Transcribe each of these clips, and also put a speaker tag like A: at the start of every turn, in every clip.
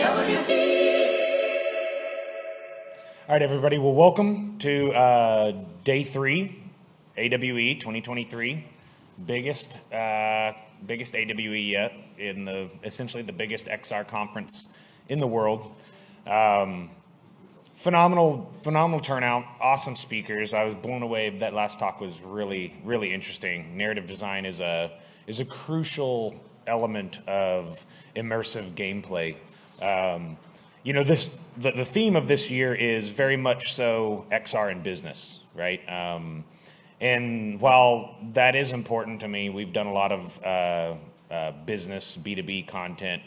A: All right, everybody. Well, welcome to day 3, AWE 2023. Biggest AWE yet, in essentially the biggest XR conference in the world. Phenomenal turnout, awesome speakers. I was blown away. That last talk was really interesting. Narrative design is a crucial element of immersive gameplay. The theme of this year is very much so XR in business, right? And while that is important to me, we've done a lot of business B2B content.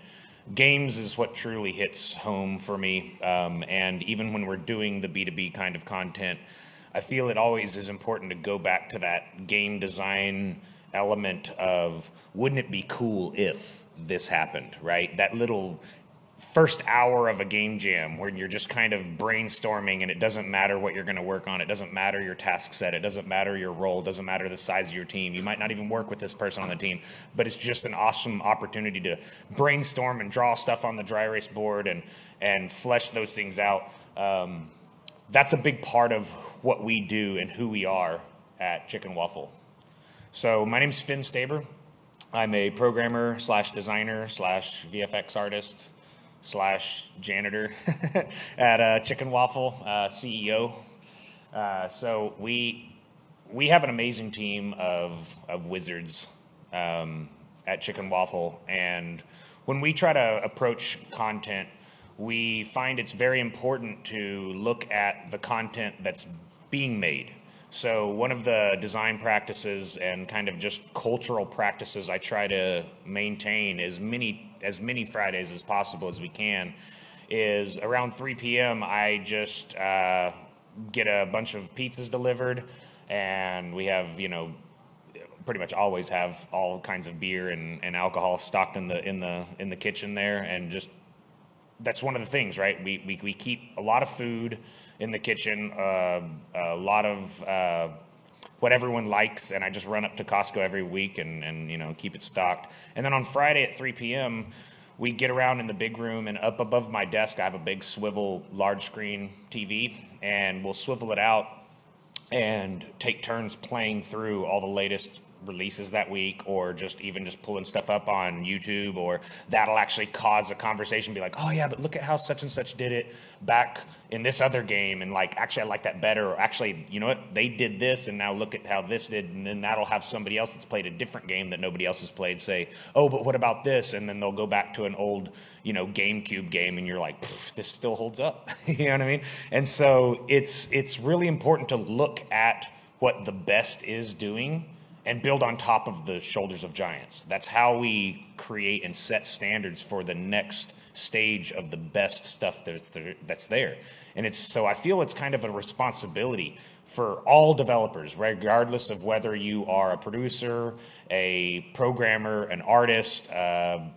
A: Games is what truly hits home for me, and even when we're doing the B2B kind of content, I feel it always is important to go back to that game design element of, wouldn't it be cool if this happened, right? That little first hour of a game jam where you're just kind of brainstorming, and it doesn't matter what you're going to work on. It doesn't matter your task set. It doesn't matter your role. It doesn't matter the size of your team. You might not even work with this person on the team, but it's just an awesome opportunity to brainstorm and draw stuff on the dry erase board and flesh those things out. That's a big part of what we do and who we are at Chicken Waffle. So my name's Finn Staber. I'm a programmer / designer / VFX artist / janitor at Chicken Waffle, CEO. So we have an amazing team of wizards at Chicken Waffle, and when we try to approach content, we find it's very important to look at the content that's being made. So one of the design practices and kind of just cultural practices I try to maintain as many Fridays as possible as we can is around 3 p.m. I just get a bunch of pizzas delivered, and we have, pretty much always have all kinds of beer and alcohol stocked in the kitchen there, and just that's one of the things, right? We keep a lot of food in the kitchen, a lot of what everyone likes, and I just run up to Costco every week and keep it stocked. And then on Friday at 3 p.m., we get around in the big room, and up above my desk I have a big swivel large screen TV, and we'll swivel it out and take turns playing through all the latest releases that week, or just pulling stuff up on YouTube, or that'll actually cause a conversation, be like, oh yeah, but look at how such and such did it back in this other game, and actually I like that better, or actually, you know what, they did this and now look at how this did, and then that'll have somebody else that's played a different game that nobody else has played say, oh, but what about this? And then they'll go back to an old GameCube game, and you're like, this still holds up. You know what I mean? And so it's really important to look at what the best is doing and build on top of the shoulders of giants. That's how we create and set standards for the next stage of the best stuff that's there. And so I feel it's kind of a responsibility for all developers, regardless of whether you are a producer, a programmer, an artist, a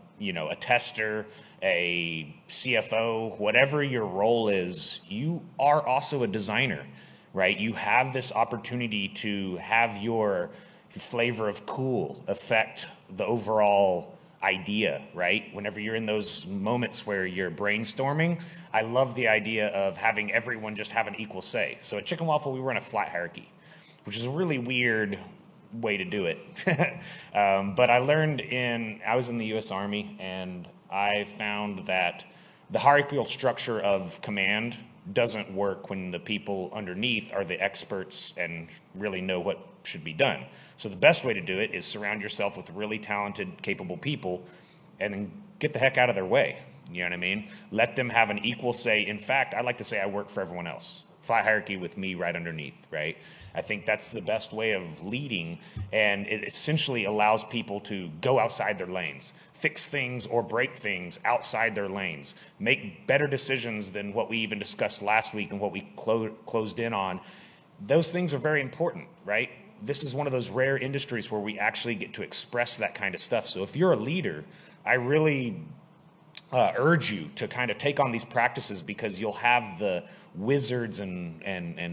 A: tester, a CFO, whatever your role is, you are also a designer, right? You have this opportunity to have your flavor of cool affect the overall idea, right? Whenever you're in those moments where you're brainstorming, I love the idea of having everyone just have an equal say. So at Chicken Waffle, we run a flat hierarchy, which is a really weird way to do it. But I was in the U.S. Army, and I found that the hierarchical structure of command doesn't work when the people underneath are the experts and really know what should be done. So the best way to do it is surround yourself with really talented, capable people, and then get the heck out of their way. You know what I mean? Let them have an equal say. In fact, I like to say I work for everyone else. Flat hierarchy with me right underneath, right? I think that's the best way of leading, and it essentially allows people to go outside their lanes, fix things or break things outside their lanes, make better decisions than what we even discussed last week and what we closed in on. Those things are very important, right? This is one of those rare industries where we actually get to express that kind of stuff. So if you're a leader, I really urge you to kind of take on these practices, because you'll have the wizards and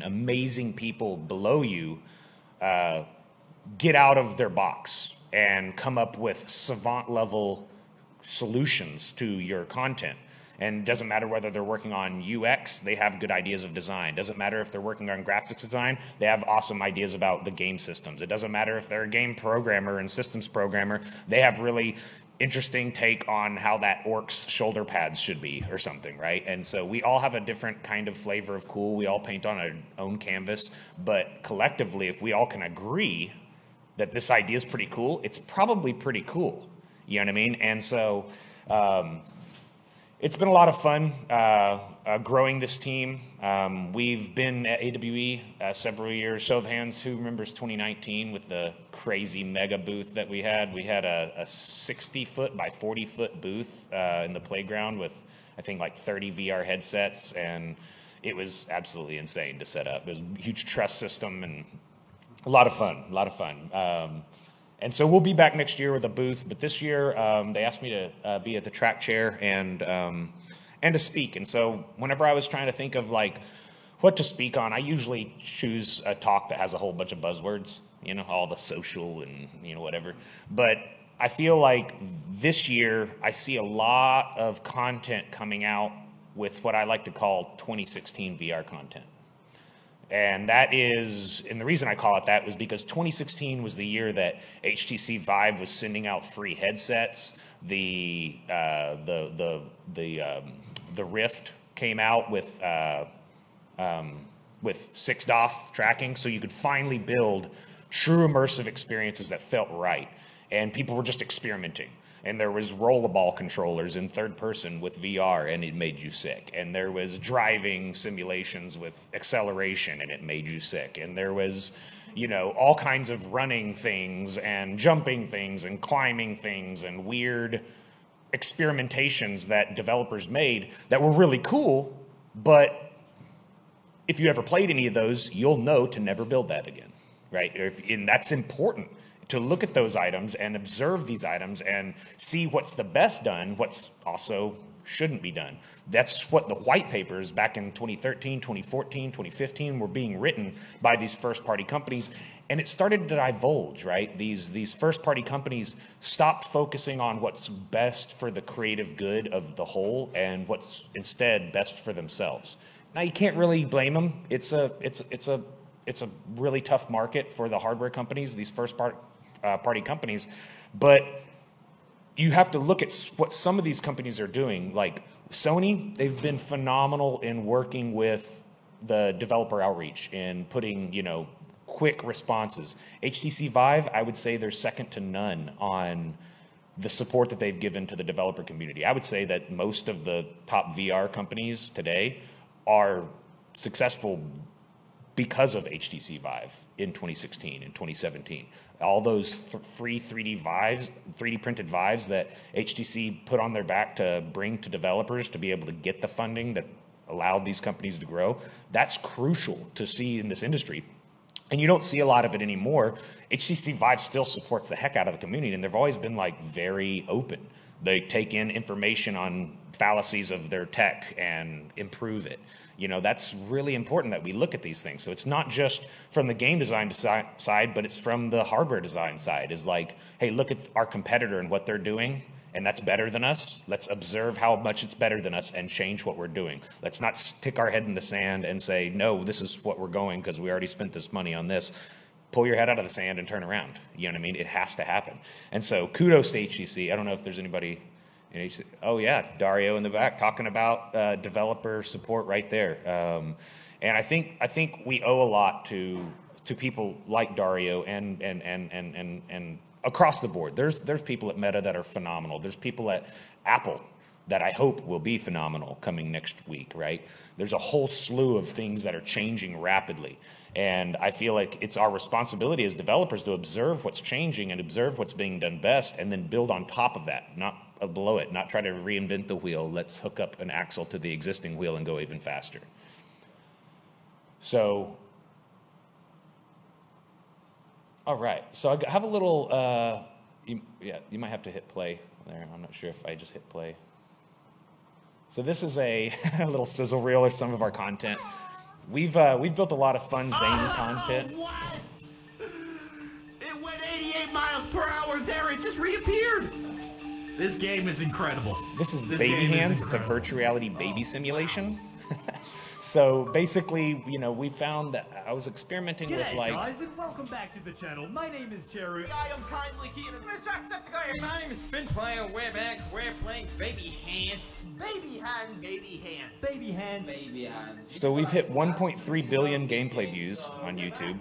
A: amazing people below you get out of their box and come up with savant level solutions to your content. And it doesn't matter whether they're working on UX, they have good ideas of design. Doesn't matter if they're working on graphics design, they have awesome ideas about the game systems. It doesn't matter if they're a game programmer and systems programmer, they have really interesting take on how that orc's shoulder pads should be or something, right? And so we all have a different kind of flavor of cool. We all paint on our own canvas, but collectively, if we all can agree that this idea is pretty cool, it's probably pretty cool. You know what I mean? And so it's been a lot of fun growing this team. We've been at AWE several years. Show of hands, who remembers 2019 with the crazy mega booth that we had? We had a 60-foot by 40-foot booth in the playground with, I think, like 30 VR headsets, and it was absolutely insane to set up. It was a huge truss system and a lot of fun. And so we'll be back next year with a booth, but this year they asked me to be at the track chair and to speak. And so whenever I was trying to think of like what to speak on, I usually choose a talk that has a whole bunch of buzzwords, you know, all the social and, you know, whatever. But I feel like this year I see a lot of content coming out with what I like to call 2016 VR content. And that is, and the reason I call it that was because 2016 was the year that HTC Vive was sending out free headsets. The Rift came out with 6DoF tracking, so you could finally build true immersive experiences that felt right. And people were just experimenting. And there was rollerball controllers in third person with VR, and it made you sick. And there was driving simulations with acceleration, and it made you sick. And there was, you know, all kinds of running things and jumping things and climbing things and weird experimentations that developers made that were really cool. But if you ever played any of those, you'll know to never build that again, right? And that's important, to look at those items and observe these items and see what's the best done, what's also shouldn't be done. That's what the white papers back in 2013, 2014, 2015 were being written by these first-party companies, and it started to divulge, right? These first-party companies stopped focusing on what's best for the creative good of the whole and what's instead best for themselves. Now, you can't really blame them. It's a really tough market for the hardware companies, these first-party companies, but you have to look at what some of these companies are doing. Like Sony, they've been phenomenal in working with the developer outreach and putting, you know, quick responses. HTC Vive, I would say they're second to none on the support that they've given to the developer community. I would say that most of the top VR companies today are successful because of HTC Vive in 2016 and 2017. All those free 3D printed Vives that HTC put on their back to bring to developers to be able to get the funding that allowed these companies to grow, that's crucial to see in this industry. And you don't see a lot of it anymore. HTC Vive still supports the heck out of the community, and they've always been like very open. They take in information on fallacies of their tech and improve it. You know, that's really important that we look at these things. So it's not just from the game design side, but it's from the hardware design side. Is like, hey, look at our competitor and what they're doing, and that's better than us. Let's observe how much it's better than us and change what we're doing. Let's not stick our head in the sand and say, no, this is what we're going because we already spent this money on this. Pull your head out of the sand and turn around. You know what I mean? It has to happen. And so kudos to HTC. I don't know if there's anybody in HTC. Oh, yeah, Dario in the back talking about developer support right there. And I think we owe a lot to people like Dario and across the board. There's people at Meta that are phenomenal. There's people at Apple that I hope will be phenomenal coming next week, right? There's a whole slew of things that are changing rapidly. And I feel like it's our responsibility as developers to observe what's changing and observe what's being done best and then build on top of that, not below it, not try to reinvent the wheel. Let's hook up an axle to the existing wheel and go even faster. So, all right. So I have a little, you might have to hit play there. I'm not sure if I just hit play. So this is a little sizzle reel of some of our content. We've built a lot of fun zany content.
B: What? It went 88 miles per hour there. It just reappeared. This game is incredible.
A: This is Baby Hands. It's a virtual reality baby simulation. So basically, you know, we found that I was experimenting with like...
C: guys, and welcome back to the channel. My name is Jerry.
B: I am kindly Keenan.
D: Mr. Jacksepticeye. My name is Finn Player. We're back. We're playing Baby Hands. Baby Hands.
B: Baby Hands.
C: Baby Hands.
D: Baby Hands.
A: So we've hit 1.3 billion gameplay views on YouTube.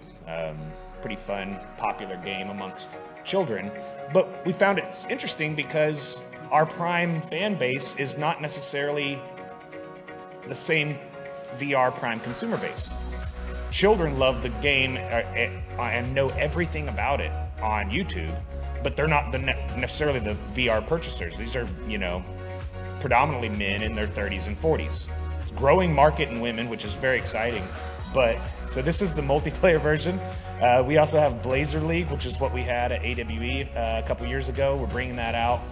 A: Pretty fun, popular game amongst children. But we found it's interesting because our Prime fan base is not necessarily the same VR Prime consumer base. Children love the game and know everything about it on YouTube, but they're not necessarily the VR purchasers. These are, you know, predominantly men in their 30s and 40s. Growing market in women, which is very exciting. But so this is the multiplayer version. We also have Blazer League, which is what we had at AWE a couple years ago. We're bringing that out.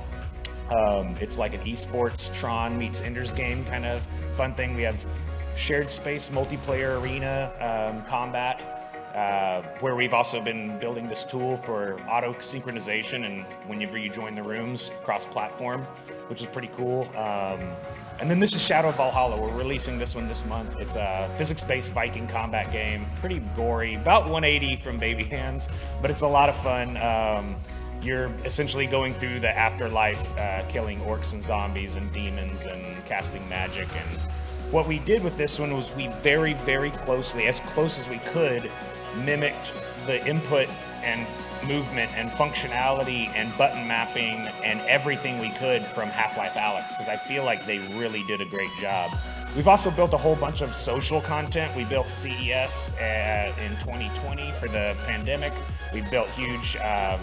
A: It's like an esports Tron meets Ender's Game kind of fun thing. We have shared space multiplayer arena combat, where we've also been building this tool for auto synchronization and whenever you join the rooms, cross-platform, which is pretty cool. And then this is Shadow of Valhalla. We're releasing this one this month. It's a physics-based Viking combat game, pretty gory, about 180 from Baby Hands, but it's a lot of fun. You're essentially going through the afterlife, killing orcs and zombies and demons and casting magic. And what we did with this one was we very, very closely, as close as we could, mimicked the input and movement and functionality and button mapping and everything we could from Half-Life Alyx, because I feel like they really did a great job. We've also built a whole bunch of social content. We built CES in 2020 for the pandemic. We built huge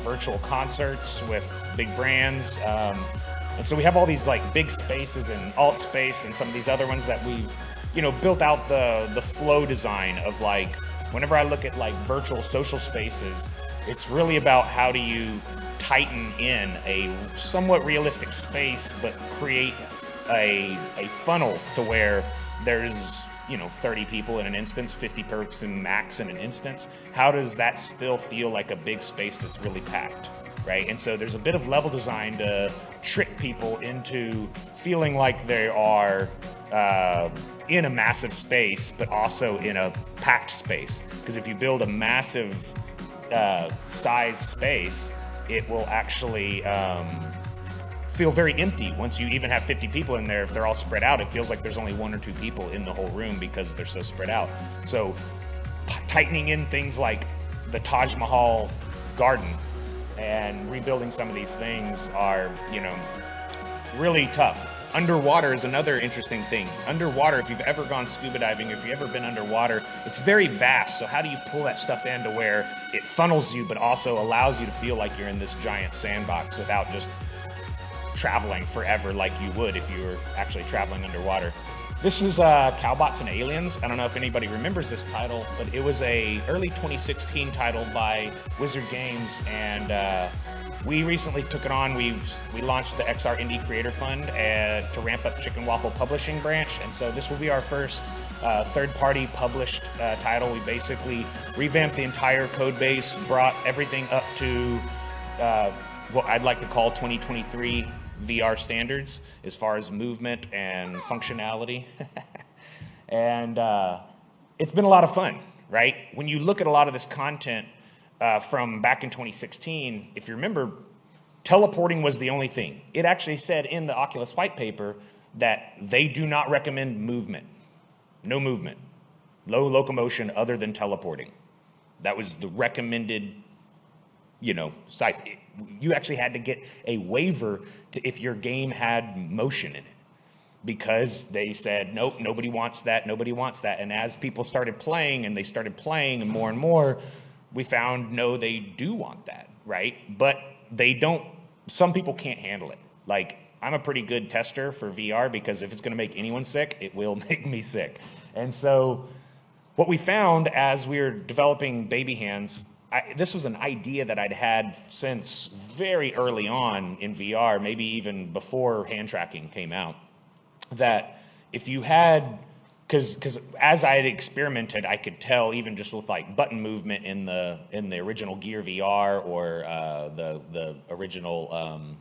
A: virtual concerts with big brands. And so we have all these like big spaces and alt space and some of these other ones that we've, you know, built out the flow design of like, whenever I look at like virtual social spaces, it's really about how do you tighten in a somewhat realistic space, but create a funnel to where there's, you know, 30 people in an instance, 50 person max in an instance. How does that still feel like a big space that's really packed, right? And so there's a bit of level design to trick people into feeling like they are in a massive space, but also in a packed space. Because if you build a massive size space, it will actually feel very empty once you even have 50 people in there. If they're all spread out, it feels like there's only 1 or 2 people in the whole room because they're so spread out. So tightening in things like the Taj Mahal garden and rebuilding some of these things are, you know, really tough. Underwater is another interesting thing. Underwater, if you've ever gone scuba diving, if you've ever been underwater, it's very vast. So how do you pull that stuff in to where it funnels you, but also allows you to feel like you're in this giant sandbox without just traveling forever like you would if you were actually traveling underwater? This is Cowbots and Aliens. I don't know if anybody remembers this title, but it was a early 2016 title by Wizard Games, and we recently took it on. We launched the XR Indie Creator Fund to ramp up Chicken Waffle Publishing branch, and so this will be our first third-party published title. We basically revamped the entire code base, brought everything up to what I'd like to call 2023 VR standards as far as movement and functionality. And it's been a lot of fun, right? When you look at a lot of this content from back in 2016, if you remember, teleporting was the only thing. It actually said in the Oculus white paper that they do not recommend movement. No movement. Low locomotion other than teleporting. That was the recommended, you know, size. You actually had to get a waiver to if your game had motion in it, because they said, nope, nobody wants that, nobody wants that. And as people started playing and they started playing and more, we found, no, they do want that, right? But they don't, some people can't handle it. Like, I'm a pretty good tester for VR because if it's gonna make anyone sick, it will make me sick. And so what we found as we were developing Baby Hands, this was an idea that I'd had since very early on in VR, maybe even before hand tracking came out, that if you had, because as I had experimented, I could tell even just with like button movement in the original Gear VR or the original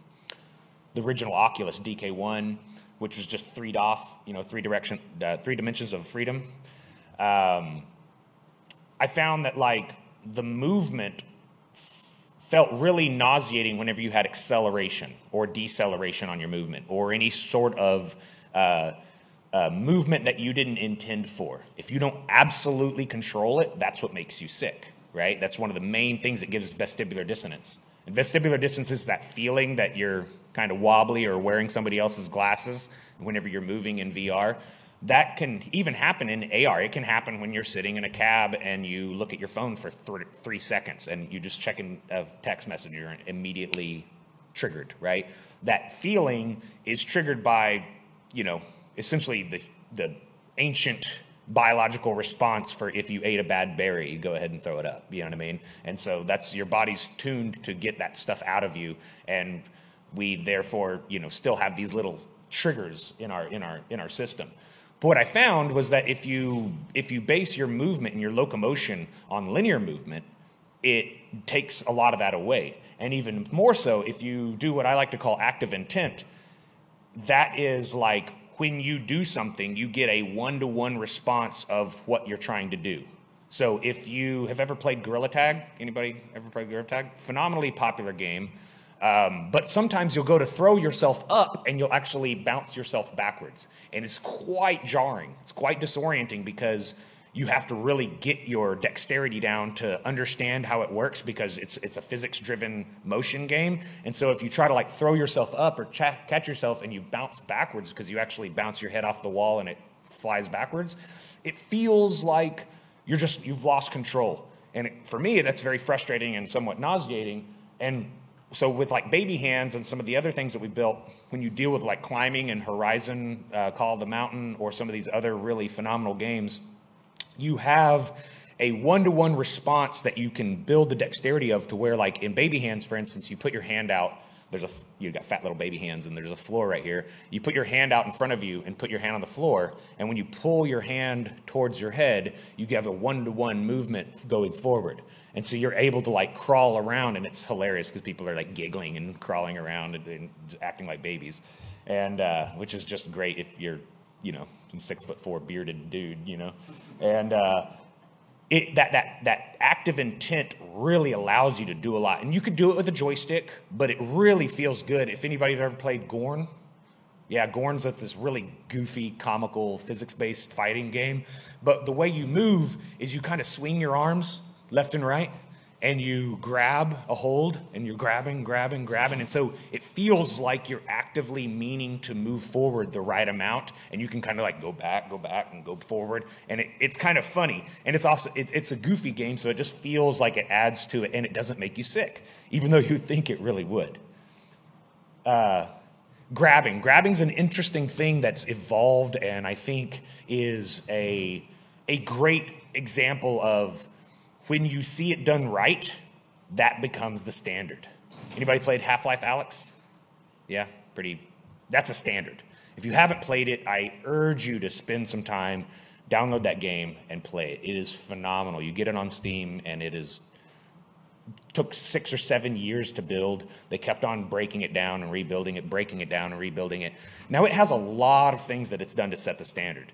A: the original Oculus DK1, which was just 3 DOF, three dimensions of freedom. I found that like the movement felt really nauseating whenever you had acceleration or deceleration on your movement or any sort of movement that you didn't intend for. If you don't absolutely control it, that's what makes you sick, right? That's one of the main things that gives vestibular dissonance. And vestibular dissonance is that feeling that you're kind of wobbly or wearing somebody else's glasses whenever you're moving in VR. That can even happen in AR. It can happen when you're sitting in a cab and you look at your phone for 3 seconds and you just check a text message and you're immediately triggered, right? That feeling is triggered by, essentially the ancient biological response for if you ate a bad berry, you go ahead and throw it up, you know what I mean? And so that's your body's tuned to get that stuff out of you, and we therefore, still have these little triggers in our system. But what I found was that if you base your movement and your locomotion on linear movement, it takes a lot of that away. And even more so, if you do what I like to call active intent, that is like when you do something, you get a one-to-one response of what you're trying to do. So if you have ever played Gorilla Tag, anybody ever played Gorilla Tag? Phenomenally popular game. But sometimes you'll go to throw yourself up and you'll actually bounce yourself backwards. And it's quite jarring. It's quite disorienting because you have to really get your dexterity down to understand how it works because it's a physics-driven motion game. And so if you try to like throw yourself up or catch yourself and you bounce backwards because you actually bounce your head off the wall and it flies backwards, it feels like you've lost control. And for me, that's very frustrating and somewhat nauseating. And so with like Baby Hands and some of the other things that we built, when you deal with like climbing and Horizon, Call of the Mountain, or some of these other really phenomenal games, you have a one-to-one response that you can build the dexterity of to where, like in Baby Hands, for instance, you put your hand out. You got fat little baby hands, and there's a floor right here. You put your hand out in front of you and put your hand on the floor, and when you pull your hand towards your head, you have a one-to-one movement going forward. And so you're able to like crawl around, and it's hilarious because people are like giggling and crawling around and acting like babies, and which is just great if you're, some 6'4" bearded dude, and that active intent really allows you to do a lot. And you could do it with a joystick, but it really feels good. If anybody's ever played Gorn, yeah, Gorn's this really goofy, comical, physics-based fighting game. But the way you move is you kind of swing your arms left and right, and you grab a hold, and you're grabbing. And so it feels like you're actively meaning to move forward the right amount, and you can kind of like go back, and go forward. And it's kind of funny. And it's also, it's a goofy game, so it just feels like it adds to it, and it doesn't make you sick, even though you'd think it really would. Grabbing's an interesting thing that's evolved, and I think is a great example of when you see it done right, that becomes the standard. Anybody played Half-Life Alyx? Yeah, that's a standard. If you haven't played it, I urge you to spend some time, download that game, and play it. It is phenomenal. You get it on Steam, and took 6 or 7 years to build. They kept on breaking it down and rebuilding it, breaking it down and rebuilding it. Now it has a lot of things that it's done to set the standard.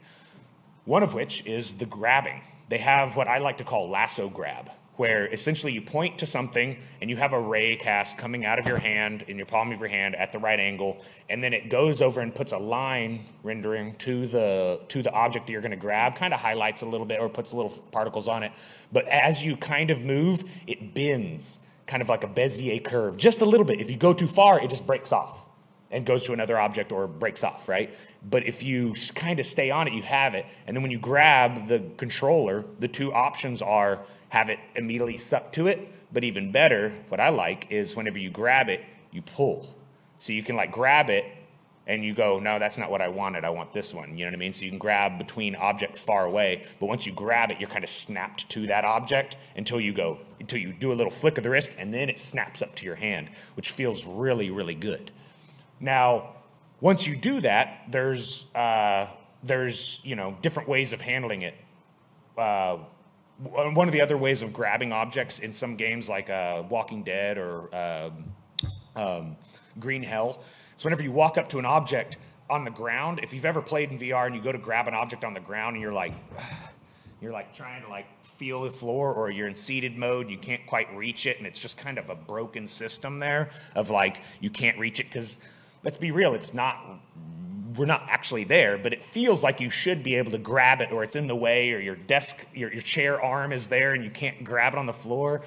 A: One of which is the grabbing. They have what I like to call lasso grab, where essentially you point to something and you have a ray cast coming out of your hand, in your palm of your hand at the right angle, and then it goes over and puts a line rendering to the object that you're going to grab, kind of highlights a little bit or puts little particles on it. But as you kind of move, it bends, kind of like a Bezier curve, just a little bit. If you go too far, it just breaks off and goes to another object or breaks off, right? But if you kind of stay on it, you have it. And then when you grab the controller, the two options are have it immediately suck to it, but even better, what I like is whenever you grab it, you pull. So you can like grab it and you go, no, that's not what I wanted. I want this one, you know what I mean? So you can grab between objects far away, but once you grab it, you're kind of snapped to that object until you do a little flick of the wrist, and then it snaps up to your hand, which feels really, really good. Now, once you do that, there's different ways of handling it. One of the other ways of grabbing objects in some games like Walking Dead or Green Hell, So whenever you walk up to an object on the ground, if you've ever played in VR and you go to grab an object on the ground and you're like trying to like feel the floor, or you're in seated mode, you can't quite reach it, and it's just kind of a broken system there of like you can't reach it because, let's be real, we're not actually there, but it feels like you should be able to grab it, or it's in the way, or your desk, your chair arm is there and you can't grab it on the floor.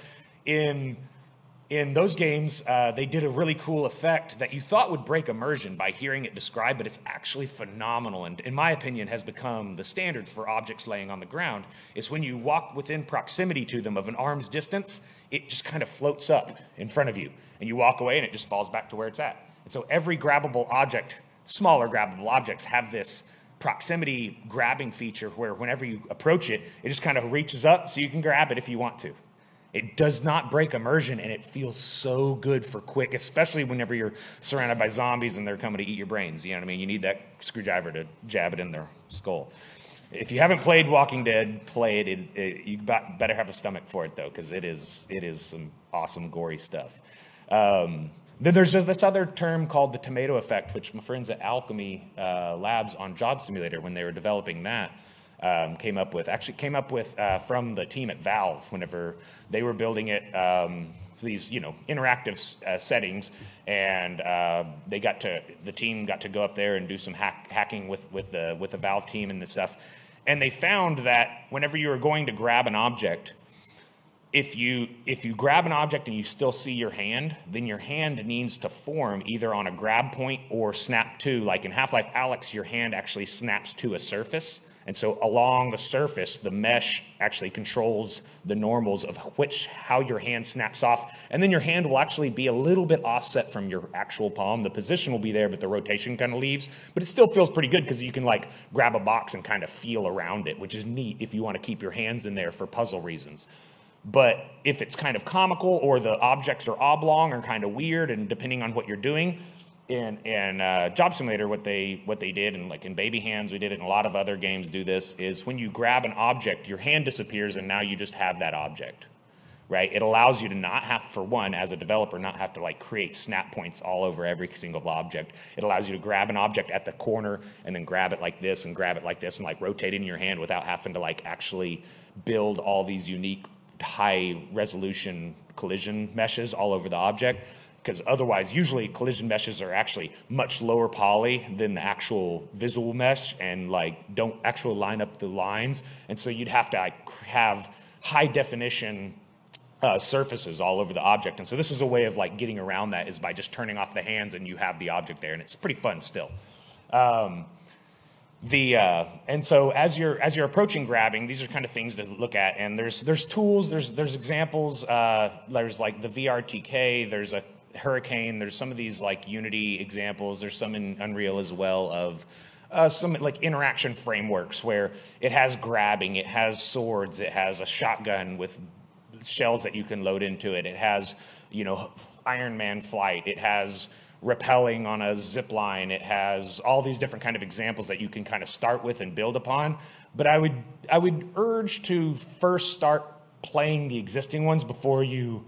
A: In those games, they did a really cool effect that you thought would break immersion by hearing it described, but it's actually phenomenal, and in my opinion has become the standard for objects laying on the ground, is when you walk within proximity to them of an arm's distance, it just kind of floats up in front of you, and you walk away and it just falls back to where it's at. And so every grabbable object, smaller grabbable objects, have this proximity grabbing feature where whenever you approach it, it just kind of reaches up so you can grab it if you want to. It does not break immersion, and it feels so good for quick, especially whenever you're surrounded by zombies and they're coming to eat your brains. You know what I mean? You need that screwdriver to jab it in their skull. If you haven't played Walking Dead, play it. You better have a stomach for it, though, because it is some awesome, gory stuff. Then there's this other term called the tomato effect, which my friends at Alchemy Labs on Job Simulator, when they were developing that, came up with from the team at Valve whenever they were building it, these interactive settings, and the team got to go up there and do some hacking with the Valve team and this stuff, and they found that whenever you were going to grab an object, if you grab an object and you still see your hand, then your hand needs to form either on a grab point or snap to, like in Half-Life Alyx, your hand actually snaps to a surface. And so along the surface, the mesh actually controls the normals of how your hand snaps off. And then your hand will actually be a little bit offset from your actual palm. The position will be there, but the rotation kind of leaves. But it still feels pretty good because you can like grab a box and kind of feel around it, which is neat if you want to keep your hands in there for puzzle reasons. But if it's kind of comical or the objects are oblong or kind of weird, and depending on what you're doing, in Job Simulator, what they did, and like in Baby Hands we did it, and a lot of other games do this, is when you grab an object, your hand disappears and now you just have that object, right? It allows you to not have, for one, as a developer, not have to like create snap points all over every single object. It allows you to grab an object at the corner and then grab it like this and grab it like this and like rotate it in your hand without having to like actually build all these unique high resolution collision meshes all over the object. Because otherwise, usually collision meshes are actually much lower poly than the actual visual mesh, and like don't actually line up the lines. And so you'd have to like have high definition surfaces all over the object. And so this is a way of like getting around that, is by just turning off the hands and you have the object there, and it's pretty fun still. And so as you're approaching grabbing, these are kind of things to look at, and there's tools, there's examples, there's like the VRTK, there's a Hurricane, there's some of these like Unity examples, there's some in Unreal as well of some like interaction frameworks where it has grabbing, it has swords, it has a shotgun with shells that you can load into it, it has Iron Man flight, it has rappelling on a zip line, it has all these different kind of examples that you can kind of start with and build upon. But I would urge to first start playing the existing ones before you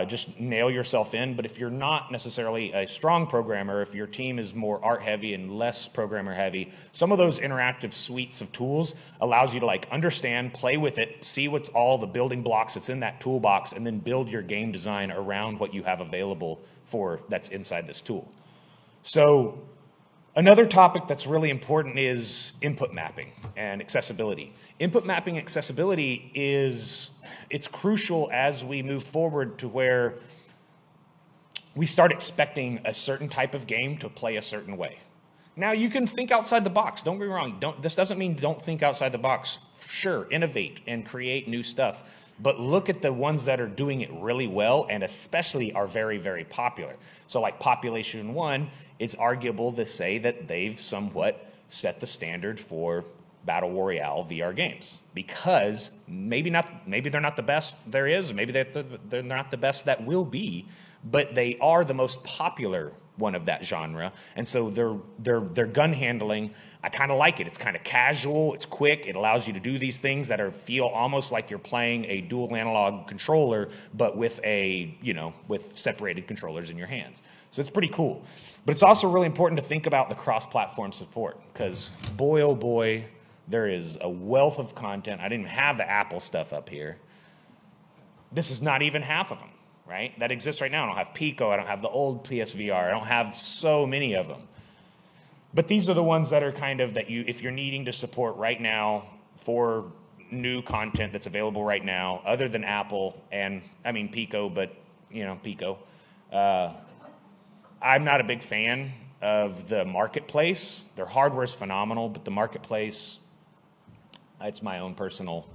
A: just nail yourself in. But if you're not necessarily a strong programmer, if your team is more art heavy and less programmer heavy, some of those interactive suites of tools allows you to like understand, play with it, see what's all the building blocks that's in that toolbox, and then build your game design around what you have available for that's inside this tool. So another topic that's really important is input mapping and accessibility. Input mapping and accessibility it's crucial as we move forward to where we start expecting a certain type of game to play a certain way. Now, you can think outside the box. Don't get me wrong. This doesn't mean don't think outside the box. Sure, innovate and create new stuff. But look at the ones that are doing it really well and especially are very, very popular. So like Population 1, it's arguable to say that they've somewhat set the standard for Battle Royale VR games, because maybe they're not the best there is, maybe they're not the best that will be, but they are the most popular one of that genre. And so their gun handling, I kind of like it. It's kind of casual, it's quick, it allows you to do these things that feel almost like you're playing a dual analog controller, but with with separated controllers in your hands. So it's pretty cool. But it's also really important to think about the cross-platform support, because boy, oh boy, there is a wealth of content. I didn't even have the Apple stuff up here. This is not even half of them, right? That exists right now. I don't have Pico. I don't have the old PSVR. I don't have so many of them. But these are the ones that are kind of if you're needing to support right now for new content that's available right now, other than Apple and, I mean, Pico, but, Pico. I'm not a big fan of the marketplace. Their hardware is phenomenal, but the marketplace, it's my own personal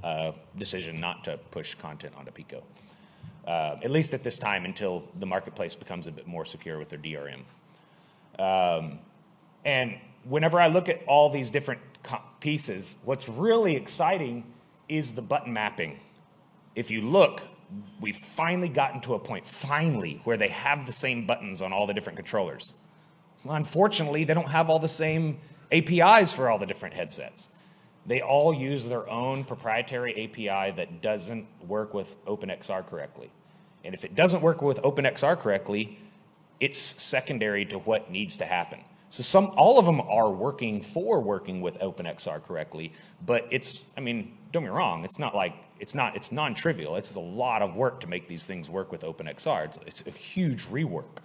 A: decision not to push content onto Pico, at least at this time, until the marketplace becomes a bit more secure with their DRM. And whenever I look at all these different pieces, what's really exciting is the button mapping. If you look, we've finally gotten to a point, where they have the same buttons on all the different controllers. Well, unfortunately, they don't have all the same APIs for all the different headsets. They all use their own proprietary API that doesn't work with OpenXR correctly. And if it doesn't work with OpenXR correctly, it's secondary to what needs to happen. So all of them are working with OpenXR correctly, but don't get me wrong, it's non-trivial. It's a lot of work to make these things work with OpenXR. It's a huge rework.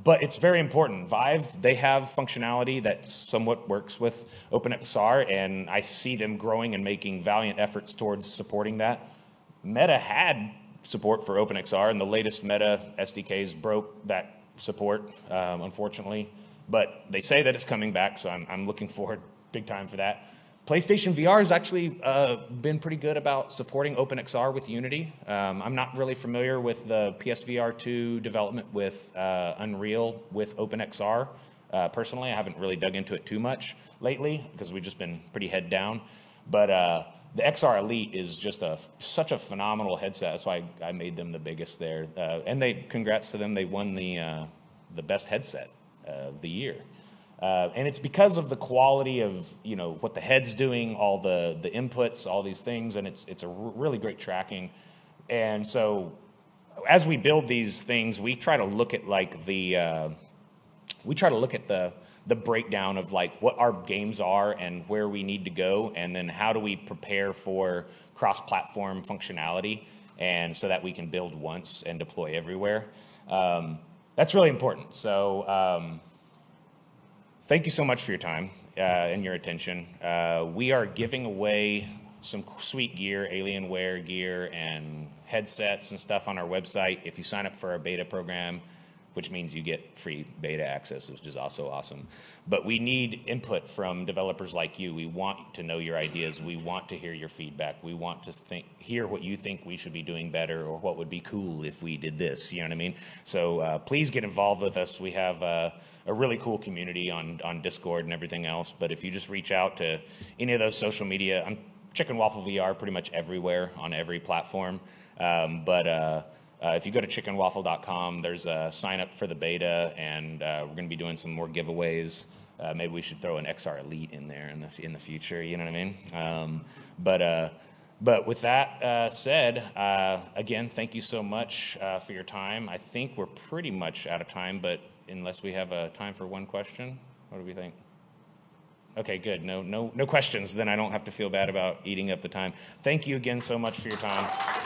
A: But it's very important. Vive, they have functionality that somewhat works with OpenXR, and I see them growing and making valiant efforts towards supporting that. Meta had support for OpenXR, and the latest Meta SDKs broke that support, unfortunately. But they say that it's coming back, so I'm looking forward big time for that. PlayStation VR has actually been pretty good about supporting OpenXR with Unity. I'm not really familiar with the PSVR 2 development with Unreal with OpenXR. Personally, I haven't really dug into it too much lately because we've just been pretty head down. But the XR Elite is just such a phenomenal headset. That's why I made them the biggest there. And congrats to them. They won the best headset of the year. And it's because of the quality of what the head's doing, all the inputs, all these things, and it's a really great tracking. And so, as we build these things, we try to look at the breakdown of what our games are and where we need to go, and then how do we prepare for cross-platform functionality, and so that we can build once and deploy everywhere. That's really important. So. Thank you so much for your time and your attention. We are giving away some sweet gear, Alienware gear, and headsets and stuff on our website if you sign up for our beta program, which means you get free beta access, which is also awesome. But we need input from developers like you. We want to know your ideas. We want to hear your feedback. We want to hear what you think we should be doing better, or what would be cool if we did this. You know what I mean? So please get involved with us. We have a really cool community on Discord and everything else. But if you just reach out to any of those social media, I'm Chicken Waffle VR pretty much everywhere on every platform. If you go to chickenwaffle.com, there's a sign up for the beta, and we're going to be doing some more giveaways. Maybe we should throw an XR Elite in there in the future. You know what I mean? But with that said, again, thank you so much for your time. I think we're pretty much out of time, but unless we have time for one question, what do we think? Okay, good. No questions. Then I don't have to feel bad about eating up the time. Thank you again so much for your time.